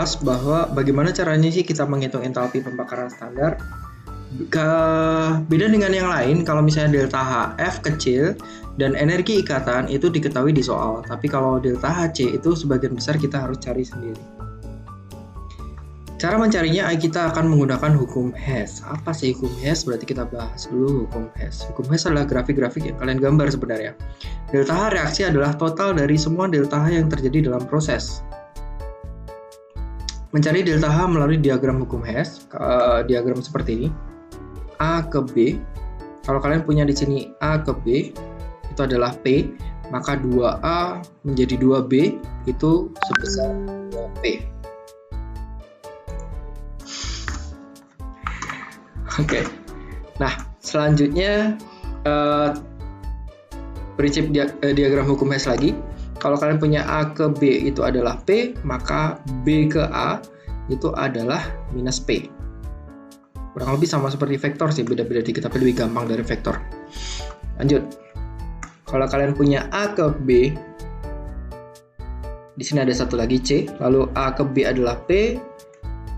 bahas bahwa bagaimana caranya sih kita menghitung entalpi pembakaran standar. Beda dengan yang lain, kalau misalnya delta HF kecil dan energi ikatan itu diketahui di soal, tapi kalau delta HC itu sebagian besar kita harus cari sendiri. Cara mencarinya kita akan menggunakan hukum Hess. Apa sih hukum Hess? Berarti kita bahas dulu hukum Hess. Hukum Hess adalah grafik-grafik yang kalian gambar sebenarnya. Delta H reaksi adalah total dari semua delta H yang terjadi dalam proses. Mencari delta H melalui diagram hukum Hess, diagram seperti ini. A ke B. Kalau kalian punya di sini A ke B, itu adalah P, maka 2A menjadi 2B itu sebesar 2P. Oke. Nah, selanjutnya prinsip diagram hukum Hess lagi. Kalau kalian punya A ke B itu adalah P, maka B ke A itu adalah minus P. Kurang lebih sama seperti vektor sih, beda-beda dikit tapi lebih gampang dari vektor. Lanjut. Kalau kalian punya A ke B, di sini ada satu lagi C, lalu A ke B adalah P,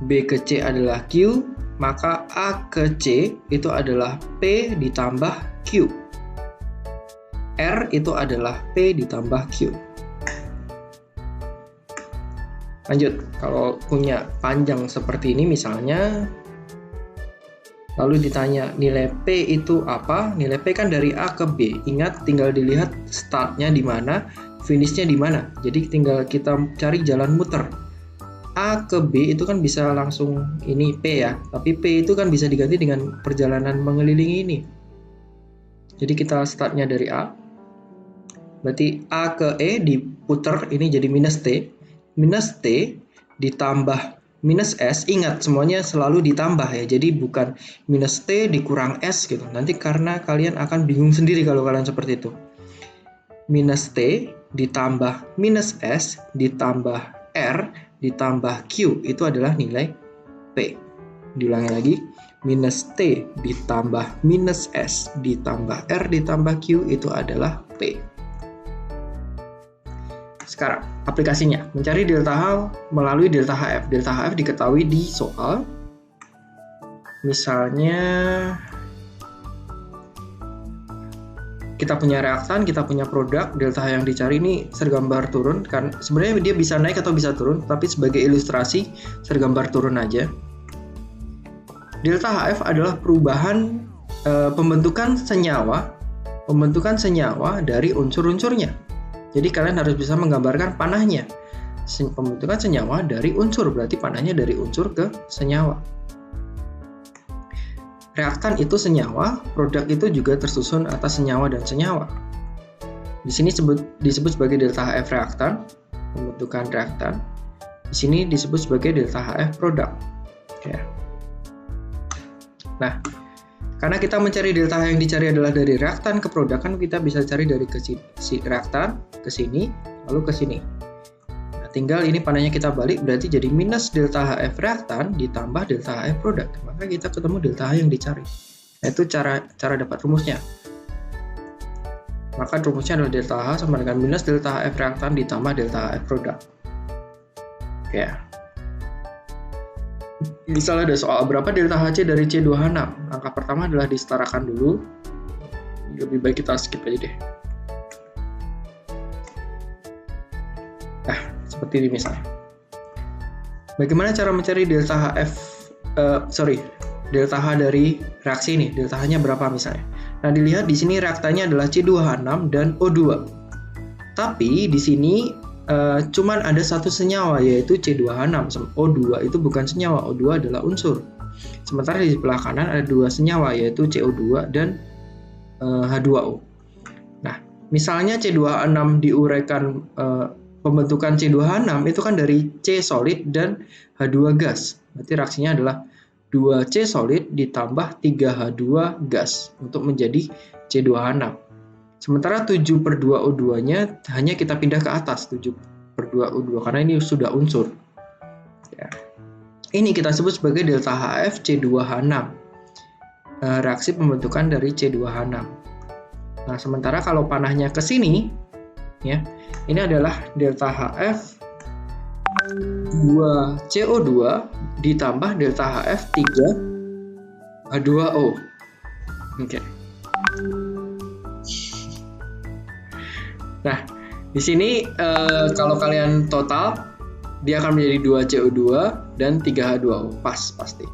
B ke C adalah Q, maka A ke C itu adalah P ditambah Q. R itu adalah P ditambah Q. Lanjut, kalau punya panjang seperti ini misalnya, lalu ditanya nilai P itu apa? Nilai P kan dari A ke B. Ingat, tinggal dilihat startnya di mana, finishnya di mana. Jadi tinggal kita cari jalan muter. A ke B itu kan bisa langsung ini P ya, tapi P itu kan bisa diganti dengan perjalanan mengelilingi ini. Jadi kita startnya dari A, berarti A ke E diputer, ini jadi minus T ditambah minus S. Ingat, semuanya selalu ditambah ya, jadi bukan minus T dikurang S gitu. Nanti karena kalian akan bingung sendiri kalau kalian seperti itu. Minus T ditambah minus S ditambah R ditambah Q itu adalah nilai P. Diulangi lagi, minus T ditambah minus S ditambah R ditambah Q itu adalah P. Sekarang, aplikasinya. Mencari delta H melalui delta HF. Delta HF diketahui di soal. Misalnya, kita punya reaktan, kita punya produk, delta H yang dicari ini sergambar turun, kan sebenarnya dia bisa naik atau bisa turun, tapi sebagai ilustrasi sergambar turun aja. Delta HF adalah perubahan pembentukan senyawa dari unsur-unsurnya. Jadi kalian harus bisa menggambarkan panahnya. Pembentukan senyawa dari unsur, berarti panahnya dari unsur ke senyawa. Reaktan itu senyawa, produk itu juga tersusun atas senyawa dan senyawa. Di sini disebut sebagai delta HF reaktan, pembentukan reaktan. Di sini disebut sebagai delta HF produk. Ya. Nah, karena kita mencari delta H yang dicari adalah dari reaktan ke produk, kan kita bisa cari dari reaktan ke sini, lalu ke sini. Tinggal ini panahnya kita balik, berarti jadi minus delta HF reaktan ditambah delta HF produk. Maka kita ketemu delta H yang dicari. Nah, itu cara dapat rumusnya. Maka rumusnya adalah delta H sama dengan minus delta HF reaktan ditambah delta HF produk. Ya. Misalnya ada soal berapa delta HC dari C2H6. Langkah pertama adalah disetarakan dulu. Lebih baik kita skip aja deh. Seperti ini misalnya. Bagaimana cara mencari delta delta H dari reaksi ini? Delta H-nya berapa misalnya? Nah, dilihat di sini reaktannya adalah C2H6 dan O2. Tapi di sini cuman ada satu senyawa yaitu C2H6. O2 itu bukan senyawa, O2 adalah unsur. Sementara di sebelah kanan ada dua senyawa yaitu CO2 dan H2O. Nah, misalnya C2H6 diuraikan pembentukan C2H6 itu kan dari C solid dan H2 gas. Berarti reaksinya adalah 2C solid ditambah 3H2 gas untuk menjadi C2H6. Sementara 7/2O2-nya hanya kita pindah ke atas, 7/2O2, karena ini sudah unsur. Ya. Ini kita sebut sebagai delta HF C2H6. Reaksi pembentukan dari C2H6. Nah, sementara kalau panahnya ke sini, ya, ini adalah delta HF 2CO2 ditambah delta HF 3H2O. Oke. Nah, di sini kalau kalian total, dia akan menjadi 2CO2 dan 3H2O. Pasti.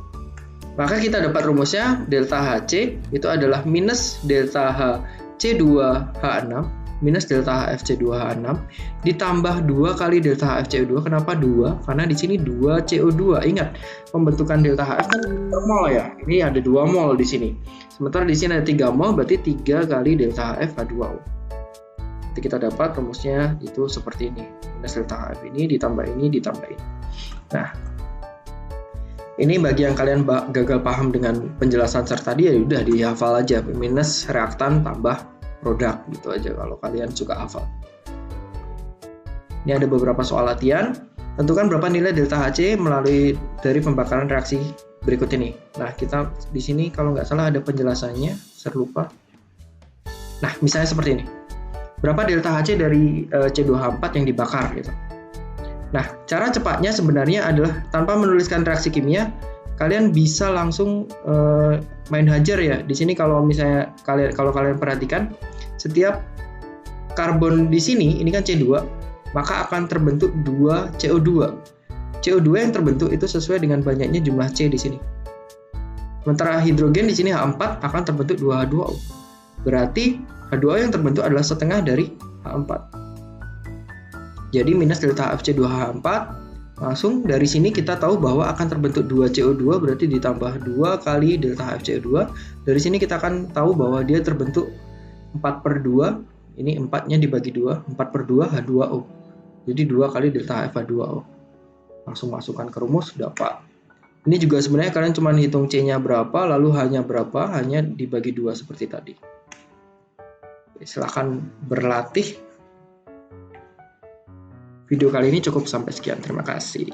Maka kita dapat rumusnya, delta HC itu adalah minus delta HC2H6 minus delta HFC2H6 ditambah 2 kali delta HFCO2. Kenapa 2? Karena di sini 2CO2. Ingat, pembentukan delta HF kan per mol ya. Ini ada 2 mol di sini. Sementara di sini ada 3 mol, berarti 3 kali delta HF H2O. Jadi kita dapat rumusnya itu seperti ini. Minus delta HF ini ditambah ini ditambah ini. Nah, ini bagi yang kalian gagal paham dengan penjelasan ser tadi, ya udah dihafal aja, minus reaktan tambah produk gitu aja kalau kalian suka hafal. Ini ada beberapa soal latihan. Tentukan berapa nilai delta HC melalui dari pembakaran reaksi berikut ini. Nah, kita di sini kalau nggak salah ada penjelasannya, saya lupa. Nah, misalnya seperti ini. Berapa delta HC dari C2H4 yang dibakar gitu. Nah, cara cepatnya sebenarnya adalah tanpa menuliskan reaksi kimia, kalian bisa langsung main hajar ya. Di sini kalau misalnya kalian perhatikan, setiap karbon di sini, ini kan C2, maka akan terbentuk 2 CO2. CO2 yang terbentuk itu sesuai dengan banyaknya jumlah C di sini. Sementara hidrogen di sini H4 akan terbentuk 2H2O. Berarti H2O yang terbentuk adalah setengah dari H4. Jadi minus delta HFC2H4, langsung dari sini kita tahu bahwa akan terbentuk 2CO2, berarti ditambah 2 kali delta HFCO2. Dari sini kita akan tahu bahwa dia terbentuk 4/2, ini 4-nya dibagi 2, 4/2 H2O. Jadi 2 kali delta HF2O. Langsung masukkan ke rumus, dapat. Ini juga sebenarnya kalian cuma hitung C-nya berapa, lalu H-nya berapa, hanya dibagi 2 seperti tadi. Silahkan berlatih. Video kali ini cukup sampai sekian. Terima kasih.